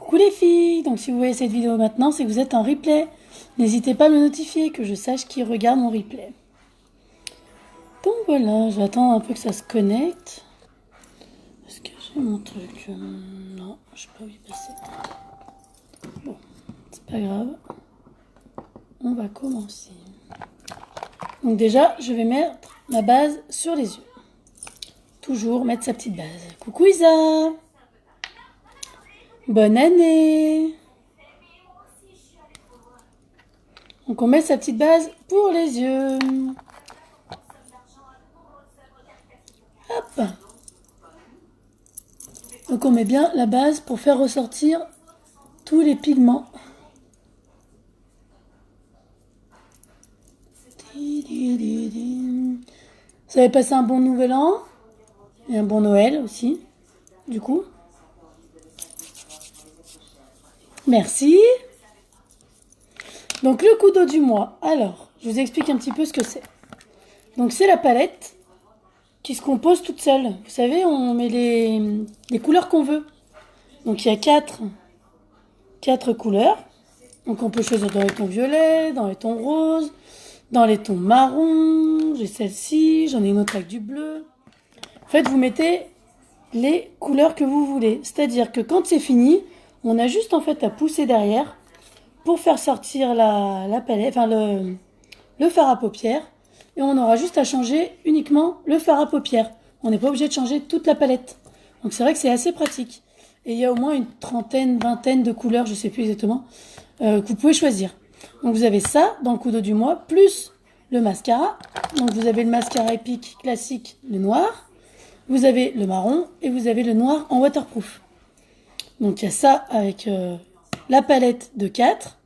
Coucou les filles, donc si vous voyez cette vidéo maintenant, c'est que vous êtes en replay. N'hésitez pas à me notifier, que je sache qui regarde mon replay. Donc voilà, je vais attendre un peu que ça se connecte. Est-ce que j'ai mon truc? Non, je sais pas où y passer. Bon, c'est pas grave. On va commencer. Donc déjà, je vais mettre ma base sur les yeux. Toujours mettre sa petite base. Coucou Isa! Bonne année! Donc on met sa petite base pour les yeux. Hop! Donc on met bien la base pour faire ressortir tous les pigments. Vous avez passé un bon nouvel an et un bon Noël aussi, du coup. Merci. Donc le coup d'eau du mois. Alors, je vous explique un petit peu ce que c'est. Donc c'est la palette qui se compose toute seule. Vous savez, on met les couleurs qu'on veut. Donc il y a quatre couleurs. Donc on peut choisir dans les tons violets, dans les tons roses, dans les tons marrons. J'ai celle-ci, j'en ai une autre avec du bleu. En fait, vous mettez les couleurs que vous voulez. C'est-à-dire que quand c'est fini, on a juste en fait à pousser derrière pour faire sortir la palette, enfin le fard à paupières. Et on aura juste à changer uniquement le fard à paupières. On n'est pas obligé de changer toute la palette. Donc c'est vrai que c'est assez pratique. Et il y a au moins une trentaine, vingtaine de couleurs, je ne sais plus exactement, que vous pouvez choisir. Donc vous avez ça dans le coup d'eau du mois, plus le mascara. Donc vous avez le mascara épique classique, le noir. Vous avez le marron et vous avez le noir en waterproof. Donc il y a ça avec la palette de 4.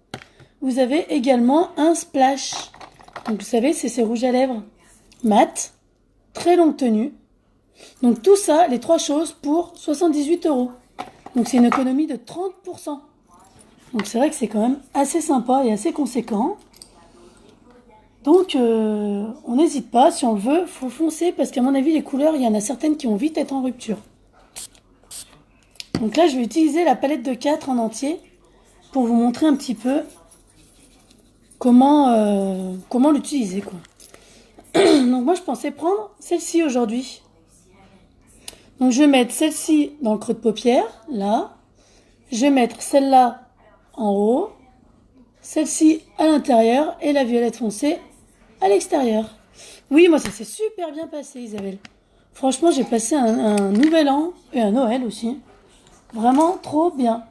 Vous avez également un splash. Donc vous savez, c'est ces rouges à lèvres mat, très longue tenue. Donc tout ça, les trois choses pour 78 €. Donc c'est une économie de 30%. Donc c'est vrai que c'est quand même assez sympa et assez conséquent. Donc on n'hésite pas, si on le veut, faut foncer parce qu'à mon avis les couleurs, il y en a certaines qui vont vite être en rupture. Donc là je vais utiliser la palette de 4 en entier pour vous montrer un petit peu comment l'utiliser quoi. Donc moi je pensais prendre celle-ci aujourd'hui. Donc je vais mettre celle-ci dans le creux de paupière, là. Je vais mettre celle-là en haut, celle-ci à l'intérieur et la violette foncée à l'extérieur. Oui, moi ça s'est super bien passé Isabelle. Franchement j'ai passé un nouvel an et un Noël aussi. Vraiment trop bien.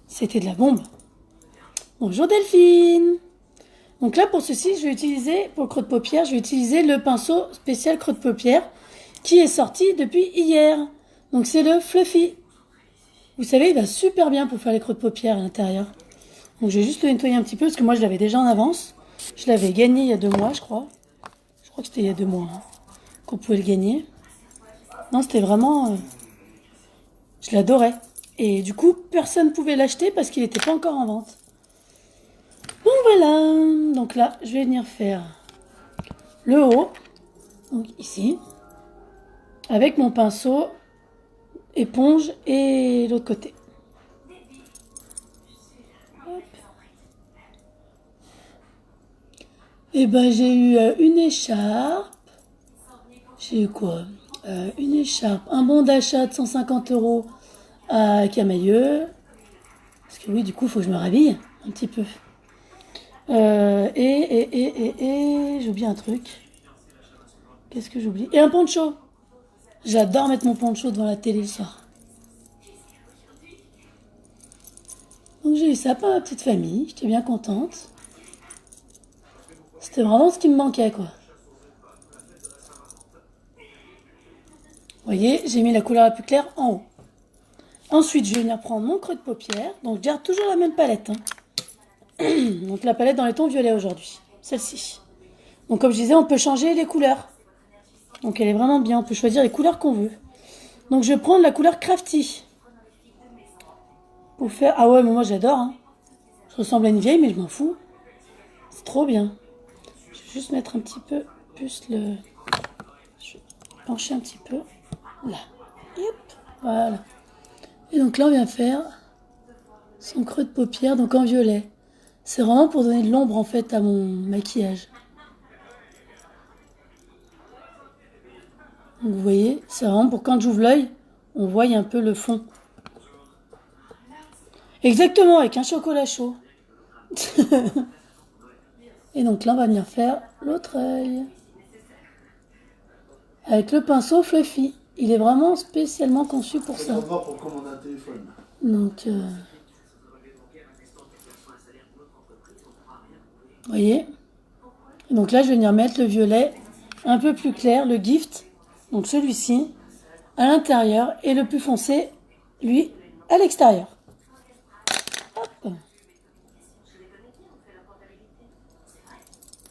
C'était de la bombe. Bonjour Delphine. Donc là pour ceci je vais utiliser, pour le creux de paupière, je vais utiliser le pinceau spécial creux de paupière qui est sorti depuis hier. Donc c'est le Fluffy. Vous savez, il va super bien pour faire les creux de paupières à l'intérieur. Donc je vais juste le nettoyer un petit peu parce que moi je l'avais déjà en avance. Je l'avais gagné il y a 2 mois, je crois. Je crois que c'était il y a 2 mois qu'on pouvait le gagner. Non, c'était vraiment... je l'adorais. Et du coup, personne ne pouvait l'acheter parce qu'il n'était pas encore en vente. Bon voilà. Donc là, je vais venir faire le haut. Donc ici. Avec mon pinceau éponge et l'autre côté. Hop. Et ben j'ai eu une écharpe. J'ai eu quoi? Une écharpe, un bon d'achat de 150 € à Camailleux. Parce que oui, du coup, il faut que je me rhabille un petit peu. J'ai oublié un truc. Qu'est-ce que j'oublie? Et un poncho. J'adore mettre mon poncho devant la télé le soir. Donc j'ai eu ça pour ma petite famille. J'étais bien contente. C'était vraiment ce qui me manquait, quoi. Vous voyez, j'ai mis la couleur la plus claire en haut. Ensuite, je vais venir prendre mon creux de paupière. Donc, je garde toujours la même palette. Donc, la palette dans les tons violets aujourd'hui. Celle-ci. Donc, comme je disais, on peut changer les couleurs. Donc, elle est vraiment bien. On peut choisir les couleurs qu'on veut. Donc, je vais prendre la couleur Crafty. Pour faire... Ah ouais, mais moi, j'adore. Hein. Je ressemble à une vieille, mais je m'en fous. C'est trop bien. Je vais juste mettre un petit peu plus le... Je vais pencher un petit peu. Là. Hop. Voilà. Et donc là, on vient faire Son creux de paupière, donc en violet. C'est vraiment pour donner de l'ombre en fait à mon maquillage. Donc, vous voyez, c'est vraiment pour quand j'ouvre l'œil, on voit un peu le fond. Exactement, avec un chocolat chaud. Et donc là, on va venir faire l'autre œil. Avec le pinceau Fluffy. Il est vraiment spécialement conçu pour ça. Pour commander un téléphone. Donc, vous voyez. Et donc là, je vais venir mettre le violet un peu plus clair, le gift. Donc celui-ci, à l'intérieur. Et le plus foncé, lui, à l'extérieur. Hop.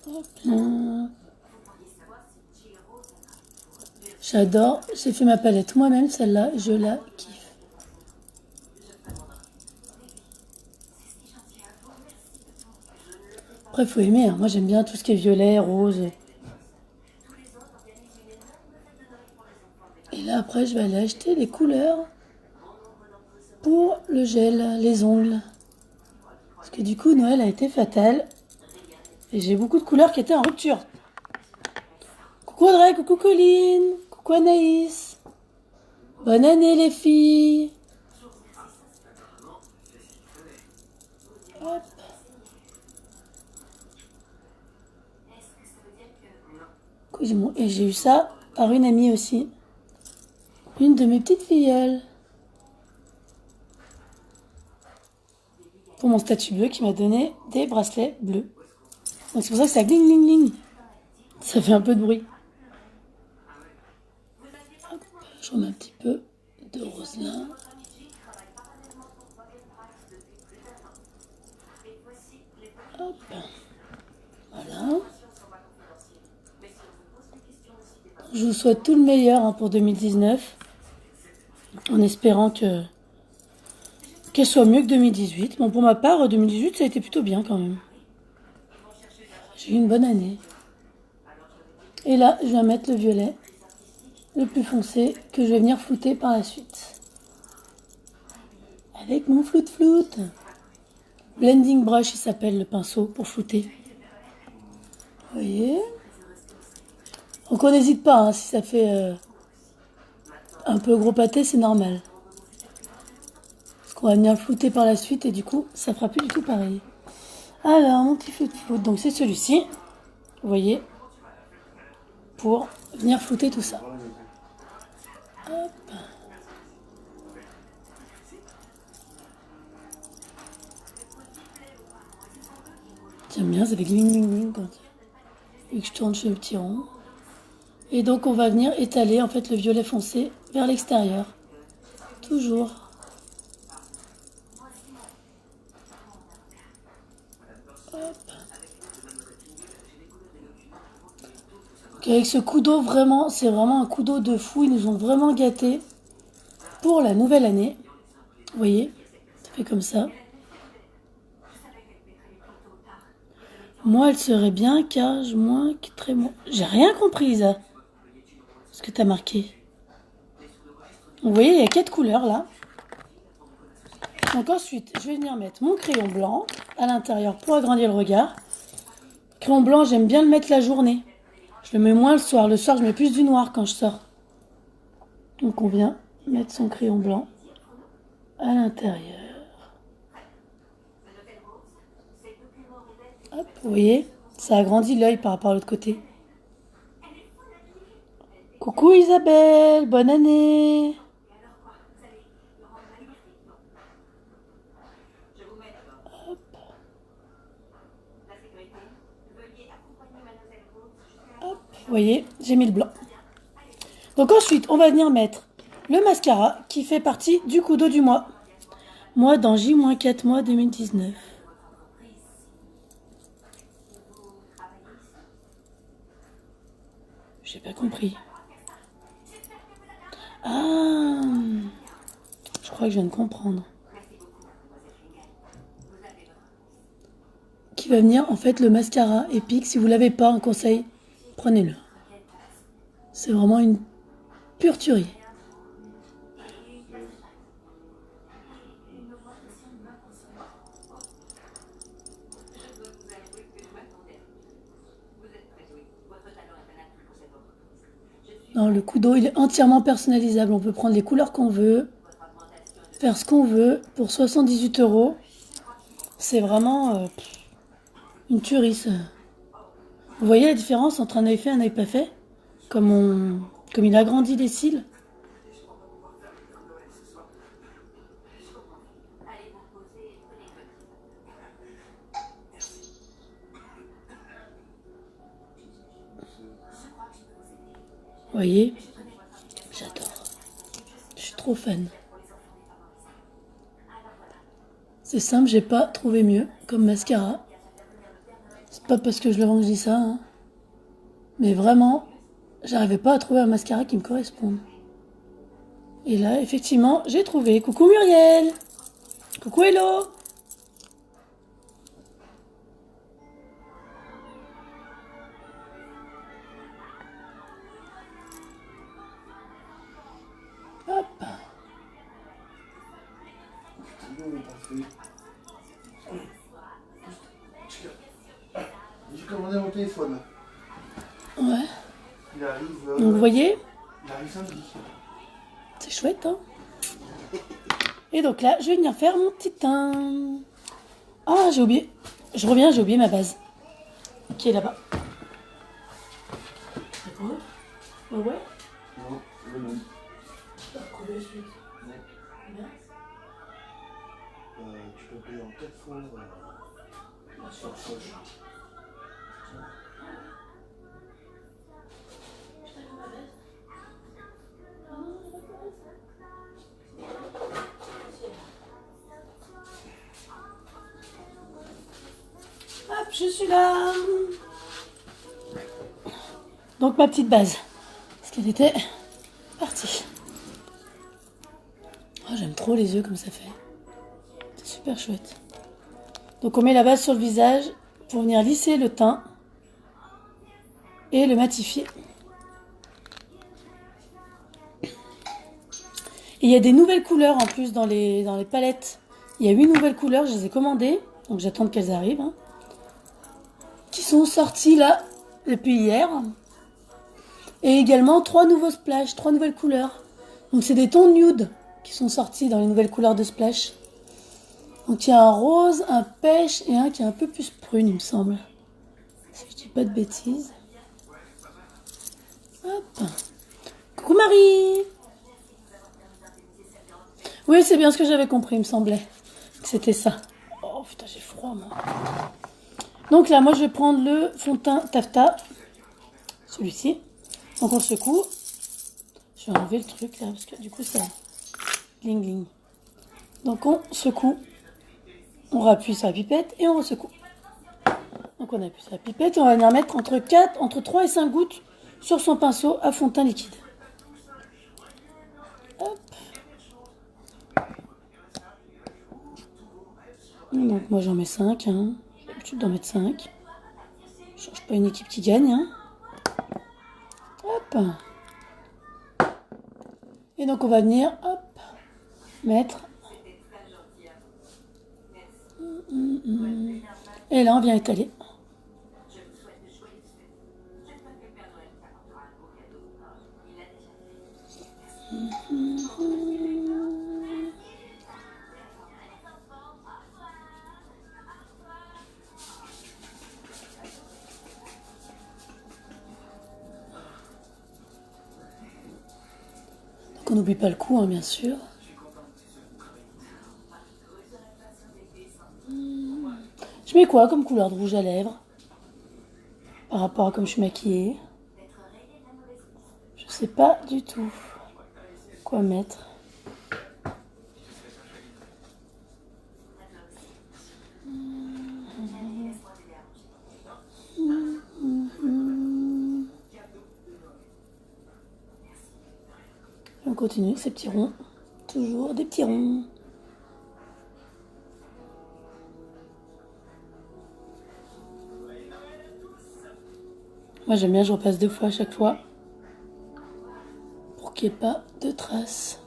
Hop là. J'adore. J'ai fait ma palette moi-même, celle-là. Je la kiffe. Après, faut aimer. Hein. Moi, j'aime bien tout ce qui est violet, rose. Et là, après, je vais aller acheter les couleurs pour le gel, les ongles. Parce que du coup, Noël a été fatal. Et j'ai beaucoup de couleurs qui étaient en rupture. Coucou Audrey, coucou Colline, coucou Anaïs. Bonne année les filles. Hop. Et j'ai eu ça par une amie aussi. Une de mes petites filleules. Pour mon statut bleu qui m'a donné des bracelets bleus. Donc c'est pour ça que ça gling gling gling. Ça fait un peu de bruit. Hop, je remets un petit peu de rose là. Hop. Voilà. Je vous souhaite tout le meilleur pour 2019. En espérant qu'elle soit mieux que 2018. Bon, pour ma part, 2018, ça a été plutôt bien quand même. J'ai eu une bonne année. Et là, je vais mettre le violet, le plus foncé, que je vais venir flouter par la suite. Avec mon floute. Blending brush, il s'appelle le pinceau pour flouter. Vous voyez? Donc on n'hésite pas, hein, si ça fait un peu gros pâté, c'est normal. Parce qu'on va venir flouter par la suite et du coup, ça fera plus du tout pareil. Alors, mon petit floute, donc c'est celui-ci. Vous voyez? Pour venir flouter tout ça. Hop. J'aime bien, ça fait gling gling gling quand et que je tourne chez le petit rond. Et donc on va venir étaler en fait le violet foncé vers l'extérieur. Toujours. Hop. Donc avec ce coup d'eau, vraiment, c'est vraiment un coup d'eau de fou. Ils nous ont vraiment gâtés pour la nouvelle année. Vous voyez, ça fait comme ça. Moi, elle serait bien, cage, moins, très moins. J'ai rien compris, Isa. Ce que t'as marqué. Vous voyez, il y a 4 couleurs là. Donc ensuite, je vais venir mettre mon crayon blanc à l'intérieur pour agrandir le regard. Crayon blanc, j'aime bien le mettre la journée. Je le mets moins le soir. Le soir, je mets plus du noir quand je sors. Donc on vient mettre son crayon blanc à l'intérieur. Hop, vous voyez, ça agrandit l'œil par rapport à l'autre côté. Coucou Isabelle, bonne année. Hop. Hop, vous voyez, j'ai mis le blanc. Donc ensuite, on va venir mettre le mascara qui fait partie du coup d'eau du mois. Moi, dans J-4 mois 2019. J'ai pas compris. Ah, je crois que je viens de comprendre. Qui va venir, en fait, le mascara épique. Si vous l'avez pas, un conseil, prenez-le. C'est vraiment une pure tuerie. Non, le coup d'eau, il est entièrement personnalisable. On peut prendre les couleurs qu'on veut, faire ce qu'on veut pour 78 euros. C'est vraiment une tuerie, ça. Vous voyez la différence entre un œil fait et un œil pas fait? Comme il agrandit les cils. Vous voyez? J'adore. Je suis trop fan. C'est simple, j'ai pas trouvé mieux comme mascara. C'est pas parce que je le vends que je dis ça, hein. Mais vraiment, j'arrivais pas à trouver un mascara qui me corresponde. Et là, effectivement, j'ai trouvé. Coucou Muriel! Coucou Hello! Hop! J'ai commandé mon téléphone. Ouais. Il arrive. Donc vous voyez? Il arrive samedi. C'est chouette, hein? Et donc là, je vais venir faire mon petit teint. Ah, j'ai oublié. Je reviens, j'ai oublié ma base. Qui est là-bas. C'est quoi? Ouais, ouais. Non, le même. T'as retrouvé la suite. Non. Combien? Tu peux payer en 4 fois sur Soch. Hop, je suis là. Donc ma petite base. Parce qu'elle était partie. Oh, j'aime trop les yeux comme ça fait. C'est super chouette. Donc on met la base sur le visage pour venir lisser le teint et le matifier. Et il y a des nouvelles couleurs en plus dans les palettes. Il y a 8 nouvelles couleurs, je les ai commandées. Donc j'attends qu'elles arrivent. Hein, qui sont sorties là depuis hier. Et également 3 nouveaux splash, 3 nouvelles couleurs. Donc c'est des tons nude qui sont sortis dans les nouvelles couleurs de splash. Donc il y a un rose, un pêche et un qui est un peu plus prune, il me semble. Si je dis pas de bêtises. Hop. Coucou Marie. Oui, c'est bien ce que j'avais compris, il me semblait que c'était ça. Oh putain, j'ai froid moi. Donc là, moi je vais prendre le fond de teint Taffeta. Celui-ci. Donc on secoue. Je vais enlever le truc là parce que du coup ça gling gling. Donc on secoue. On rappuie sur la pipette et on ressecoue. Donc on appuie sur la pipette et on va venir mettre entre 3 et 5 gouttes sur son pinceau à fond de teint liquide. Hop. Donc moi j'en mets 5. Hein. J'ai l'habitude d'en mettre 5. Je change pas une équipe qui gagne. Hein. Hop. Et donc on va venir hop, mettre. Et là on vient étaler. Donc on n'oublie pas le cou, hein, bien sûr. Je mets quoi comme couleur de rouge à lèvres par rapport à comme je suis maquillée? Je sais pas du tout quoi mettre. On continue ces petits ronds. Toujours des petits ronds. Moi j'aime bien, je repasse 2 fois à chaque fois. Pour qu'il n'y ait pas de traces.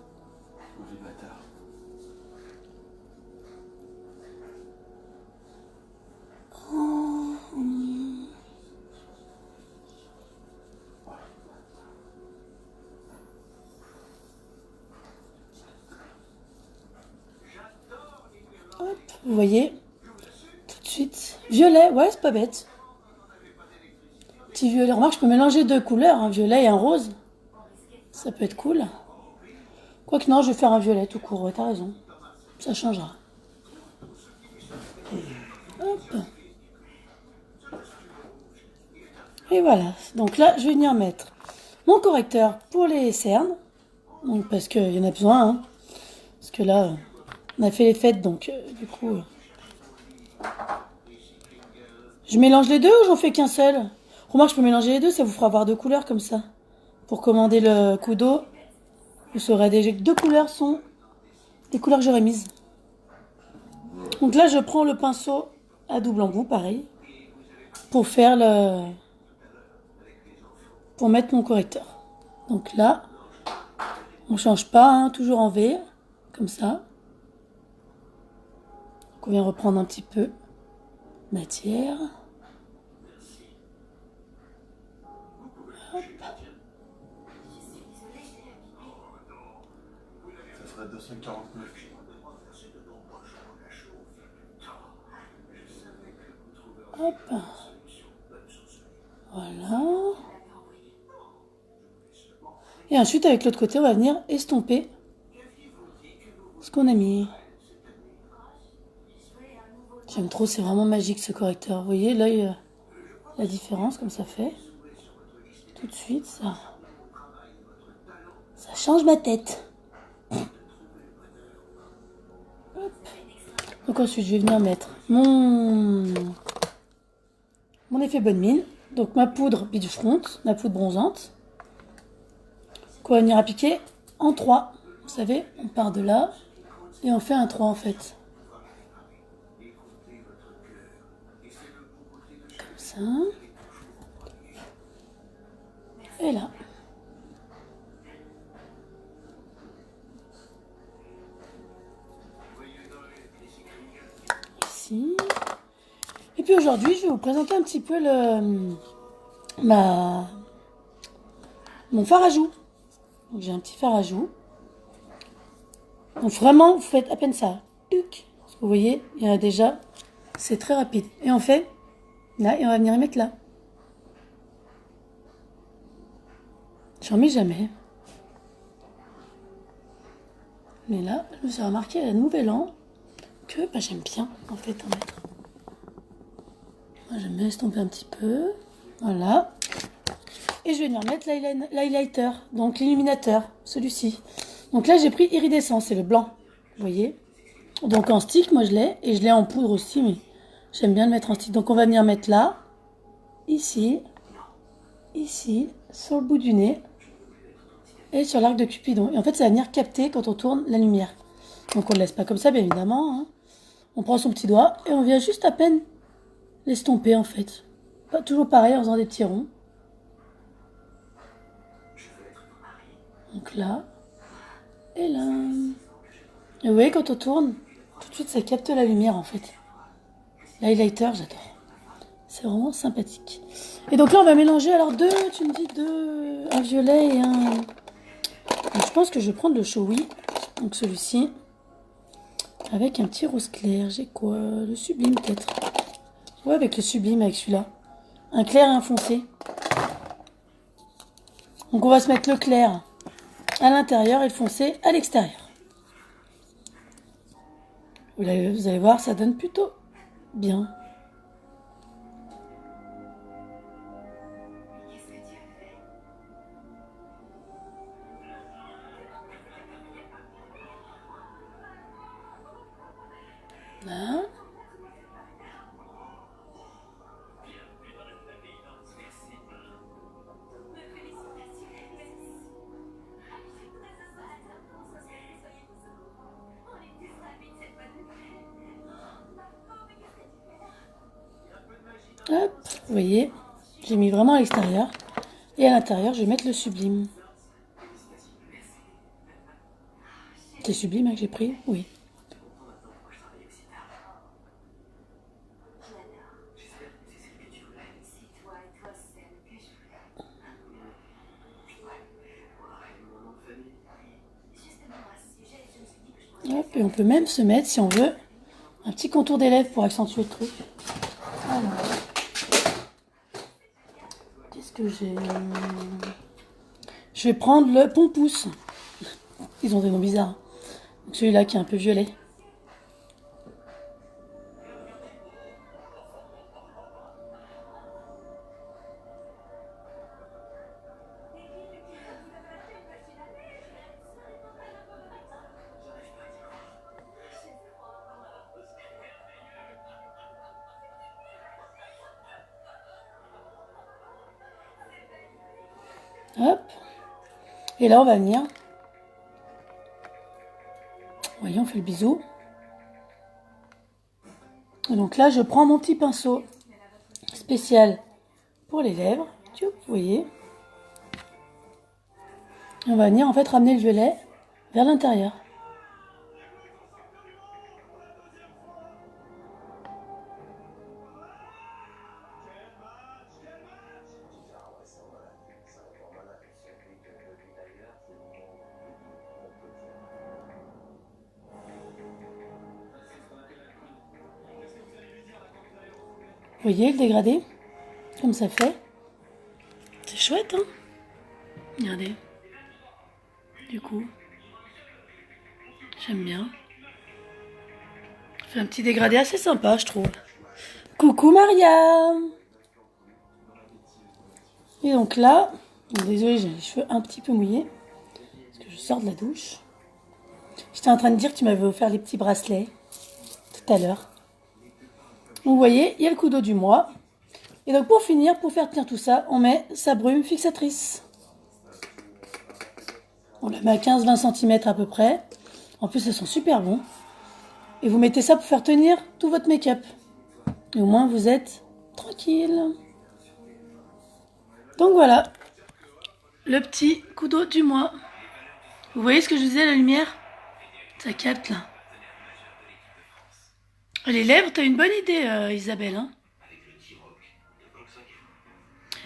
vous voyez, tout de suite. Violet, ouais, c'est pas bête. Petit violet. Remarque, je peux mélanger deux couleurs, un violet et un rose. Ça peut être cool. Quoique non, je vais faire un violet tout court, ouais, t'as raison. Ça changera. Hop. Et voilà. Donc là, je vais venir mettre mon correcteur pour les cernes. Donc, parce qu'il y en a besoin. Hein. Parce que là, on a fait les fêtes, donc du coup... Je mélange les deux ou j'en fais qu'un seul? Remarque, je peux mélanger les deux, ça vous fera avoir deux couleurs comme ça. Pour commander le coup d'eau, vous saurez déjà que deux couleurs sont les couleurs que j'aurais mises. Donc là, je prends le pinceau à double embout, pareil, pour faire le... pour mettre mon correcteur. Donc là, on change pas, hein, toujours en V, comme ça. Donc on vient reprendre un petit peu matière. Hop. Ça ferait 249. Hop. Voilà. Et ensuite, avec l'autre côté, on va venir estomper ce qu'on a mis. J'aime trop, c'est vraiment magique ce correcteur. Vous voyez, là, la différence, comme ça fait. Tout de suite, ça change ma tête. Hop. Donc ensuite, je vais venir mettre mon effet bonne mine. Donc ma poudre Be Front, ma poudre bronzante. Qu'on va venir appliquer en 3. Vous savez, on part de là et on fait un 3 en fait. Comme ça. Et là. Ici. Et puis aujourd'hui, je vais vous présenter un petit peu mon fard à joues. Donc j'ai un petit fard à joues. Donc vraiment, vous faites à peine ça. Tuc. Parce que vous voyez, il y en a déjà. C'est très rapide. Et on fait là et on va venir y mettre là. J'en mets jamais. Mais là, je me suis remarqué à la Nouvel An que j'aime bien en fait en mettre. Moi j'aime bien estomper un petit peu. Voilà. Et je vais venir mettre l'highlighter, donc l'illuminateur, celui-ci. Donc là j'ai pris iridescent, c'est le blanc. Vous voyez. Donc en stick, moi je l'ai. Et je l'ai en poudre aussi, mais j'aime bien le mettre en stick. Donc on va venir mettre là, ici, sur le bout du nez. Et sur l'arc de Cupidon. Et en fait, ça va venir capter quand on tourne la lumière. Donc on ne le laisse pas comme ça, bien évidemment. Hein. On prend son petit doigt et on vient juste à peine l'estomper, en fait. Pas toujours pareil, en faisant des petits ronds. Donc là. Et là. Et vous voyez, quand on tourne, tout de suite, ça capte la lumière, en fait. L'highlighter, j'adore. C'est vraiment sympathique. Et donc là, on va mélanger, alors tu me dis un violet et un... Donc, je pense que je vais prendre le Showy, donc celui-ci, avec un petit rose clair. J'ai quoi? Le sublime peut-être. Ouais, avec le sublime, avec celui-là. Un clair et un foncé. Donc on va se mettre le clair à l'intérieur et le foncé à l'extérieur. Vous allez voir, ça donne plutôt bien. Là. Hop, vous voyez, j'ai mis vraiment à l'extérieur. Et à l'intérieur, je vais mettre le sublime. C'est sublime hein, que j'ai pris? Oui. Hop, et on peut même se mettre, si on veut, Un petit contour des lèvres pour accentuer le truc. Alors, qu'est-ce que j'ai? Je vais prendre le Pompousse. Ils ont des noms bizarres. Celui-là qui est un peu violet. Hop. Et là, on va venir. Voyez, on fait le bisou. Et donc là, je prends mon petit pinceau spécial pour les lèvres. Vous voyez. On va venir en fait ramener le violet vers l'intérieur. Vous voyez le dégradé? Comme ça fait. C'est chouette, hein? Regardez. Du coup, j'aime bien. Ça fait un petit dégradé assez sympa, je trouve. Coucou Maria! Et donc là, désolée, j'ai les cheveux un petit peu mouillés. Parce que je sors de la douche. J'étais en train de dire que tu m'avais offert les petits bracelets. Tout à l'heure. Donc vous voyez, il y a le coup d'eau du mois. Et donc pour finir, pour faire tenir tout ça, on met sa brume fixatrice. On la met à 15-20 cm à peu près. En plus, elles sont super bons. Et vous mettez ça pour faire tenir tout votre make-up. Et au moins, vous êtes tranquille. Donc voilà, le petit coup d'eau du mois. Vous voyez ce que je disais, la lumière? Ça capte là. Les lèvres, t'as une bonne idée, Isabelle. Hein,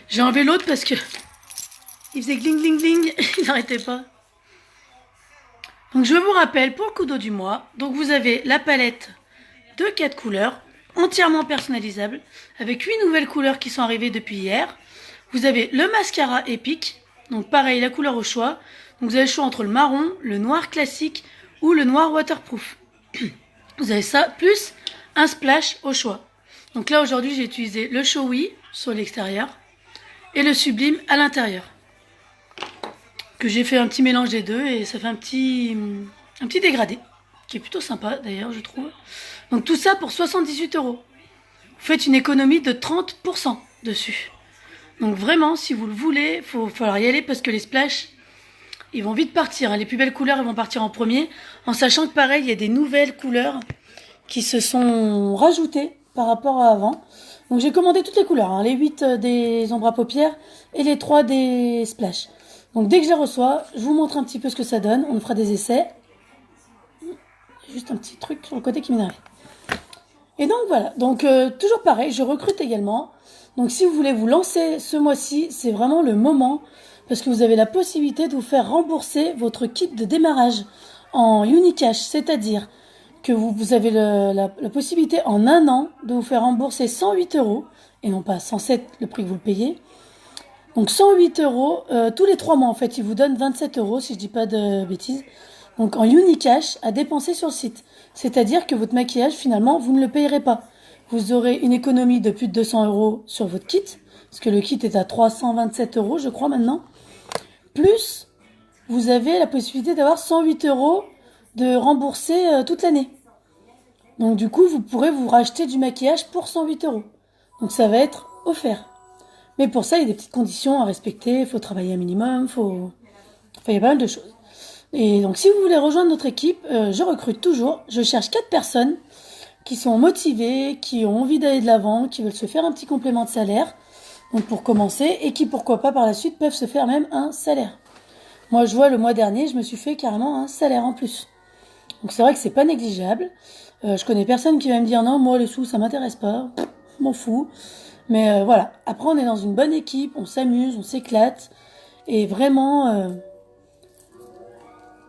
j'ai enlevé l'autre parce que il faisait gling gling gling, il n'arrêtait pas. Donc je vous rappelle, pour le coup d'eau du mois, donc vous avez la palette de 4 couleurs, entièrement personnalisable, avec 8 nouvelles couleurs qui sont arrivées depuis hier. Vous avez le mascara épique, donc pareil, la couleur au choix. Donc vous avez le choix entre le marron, le noir classique ou le noir waterproof. Vous avez ça, plus un splash au choix. Donc là, aujourd'hui, j'ai utilisé le Showy sur l'extérieur et le Sublime à l'intérieur. Que j'ai fait un petit mélange des deux et ça fait un petit dégradé, qui est plutôt sympa d'ailleurs, je trouve. Donc tout ça pour 78 €. Vous faites une économie de 30% dessus. Donc vraiment, si vous le voulez, il va falloir y aller parce que les splashs, ils vont vite partir. Les plus belles couleurs, elles vont partir en premier. En sachant que pareil, il y a des nouvelles couleurs qui se sont rajoutées par rapport à avant. Donc j'ai commandé toutes les couleurs, hein, les 8 des ombres à paupières et les 3 des splashs. Donc dès que je les reçois, je vous montre un petit peu ce que ça donne. On fera des essais. Juste un petit truc sur le côté qui m'énerve. Et donc voilà, donc toujours pareil, je recrute également. Donc si vous voulez vous lancer ce mois-ci, c'est vraiment le moment parce que vous avez la possibilité de vous faire rembourser votre kit de démarrage en Unicash, c'est-à-dire que vous avez la possibilité en un an de vous faire rembourser 108 € et non pas 107 le prix que vous le payez. Donc 108 € tous les 3 mois en fait, ils vous donnent 27 € si je dis pas de bêtises. Donc en Unicash à dépenser sur le site. C'est-à-dire que votre maquillage finalement vous ne le payerez pas. Vous aurez une économie de plus de 200 € sur votre kit, parce que le kit est à 327 € je crois maintenant. Plus vous avez la possibilité d'avoir 108 € de rembourser toute l'année. Donc du coup vous pourrez vous racheter du maquillage pour 108 €. Donc ça va être offert. Mais pour ça, il y a des petites conditions à respecter. Il faut travailler un minimum. Enfin, il y a pas mal de choses. Et donc, si vous voulez rejoindre notre équipe, je recrute toujours. Je cherche 4 personnes qui sont motivées, qui ont envie d'aller de l'avant, qui veulent se faire un petit complément de salaire. Donc, pour commencer. Et qui, pourquoi pas, par la suite, peuvent se faire même un salaire. Moi, je vois, le mois dernier, je me suis fait carrément un salaire en plus. Donc, c'est vrai que c'est pas négligeable. Je connais personne qui va me dire, non, moi, les sous, ça m'intéresse pas. Je m'en fous. Mais voilà, après on est dans une bonne équipe, on s'amuse, on s'éclate. Et vraiment,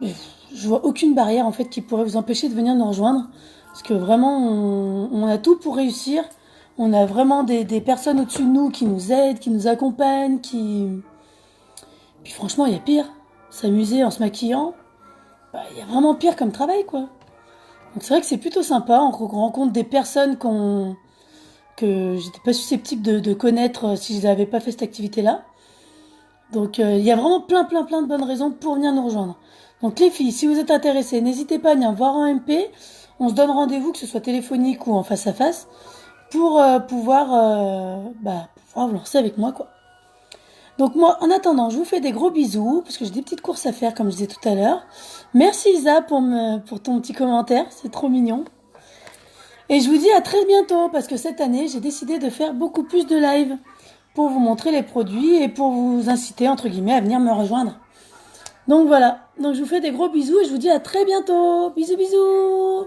je vois aucune barrière en fait qui pourrait vous empêcher de venir nous rejoindre. Parce que vraiment, on a tout pour réussir. On a vraiment des personnes au-dessus de nous qui nous aident, qui nous accompagnent, qui... Puis franchement, il y a pire. S'amuser en se maquillant, bah, il y a vraiment pire comme travail, quoi. Donc c'est vrai que c'est plutôt sympa. On rencontre des personnes que j'étais pas susceptible de connaître si je n'avais pas fait cette activité-là. Donc il y a vraiment plein de bonnes raisons pour venir nous rejoindre. Donc les filles, si vous êtes intéressées, n'hésitez pas à venir voir en MP. On se donne rendez-vous, que ce soit téléphonique ou en face à face, pour pouvoir vous lancer avec moi, quoi. Donc moi, en attendant, je vous fais des gros bisous, parce que j'ai des petites courses à faire, comme je disais tout à l'heure. Merci Isa pour ton petit commentaire, c'est trop mignon. Et je vous dis à très bientôt, parce que cette année, j'ai décidé de faire beaucoup plus de live pour vous montrer les produits et pour vous inciter, entre guillemets, à venir me rejoindre. Donc voilà, donc je vous fais des gros bisous et je vous dis à très bientôt. Bisous bisous.